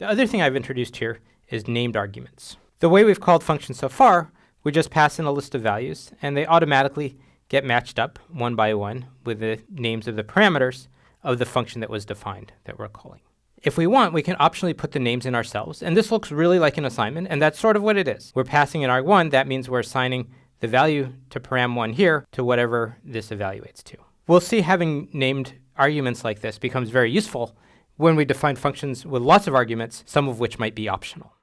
The other thing I've introduced here is named arguments. The way we've called functions so far, we just pass in a list of values, and they automatically get matched up one by one with the names of the parameters of the function that was defined that we're calling. If we want, we can optionally put the names in ourselves, and this looks really like an assignment, and that's sort of what it is. We're passing in arg1, that means we're assigning the value to param1 here to whatever this evaluates to. We'll see having named arguments like this becomes very useful when we define functions with lots of arguments, some of which might be optional.